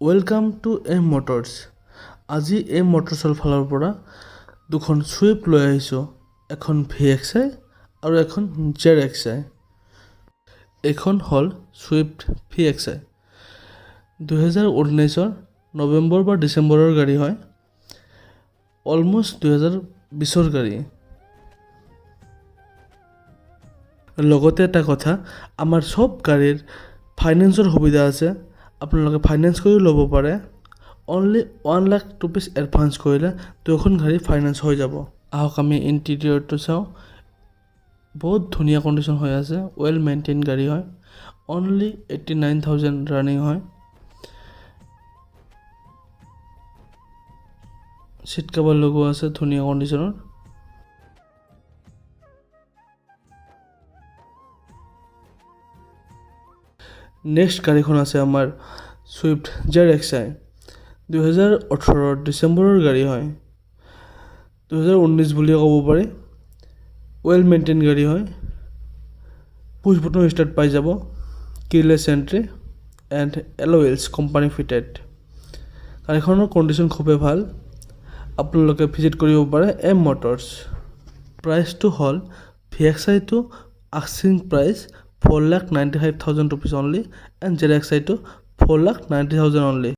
Welcome to M Motors. আজি M মটৰ্ছৰ ফালৰ পৰা দুখন চুইফ্ট লৈ আহিছোঁ, এখন VXI আৰু এখন ZXI। এইখন হ'ল চুইফ্ট VXI। 2019 নৱেম্বৰ বা ডিচেম্বৰৰ গাড়ী হয়, অলমষ্ট 2020 গাড়ী। লগতে এটা কথা, আমাৰ সব গাড়ীৰ ফাইনেন্সৰ সুবিধা আছে। আপোনালোকে ফাইনেন্স কৰি ল'ব পাৰে। অনলি 1 লাখ ৰুপিজ এডভান্স কৰিলে দুখন গাড়ী ফাইনেন্স হৈ যাব। আহক আমি ইণ্টেৰিয়ৰটো চাওঁ। বহুত ধুনীয়া কণ্ডিশ্যন হৈ আছে, ৱেল মেইনটেইন গাড়ী হয়। অনলি 89,000 ৰানিং হয়। চিট কভাৰ লগোৱা আছে ধুনীয়া কণ্ডিশ্যনৰ। নেক্সট গাড়ীখন আছে আমাৰ চুইফ্ট ZXI। 2018 ডিচেম্বৰৰ গাড়ী হয়, 2019 বুলিয়ে ক'ব পাৰি। ৱেল মেইনটেইন গাড়ী হয়। পুছ বটন ষ্টাৰ্ট পাই যাব, কিলেছ এণ্ট্ৰি এণ্ড এল'ৱেলছ কোম্পানী ফিটেড। গাড়ীখনৰ কণ্ডিশ্যন খুবেই ভাল। আপোনালোকে ভিজিট কৰিব পাৰে এম মটৰ্ছ। প্ৰাইচটো হ'ল VXI-টো asking price 4,95,000 rupees only and ZXI-টো 4,90,000 অনলি।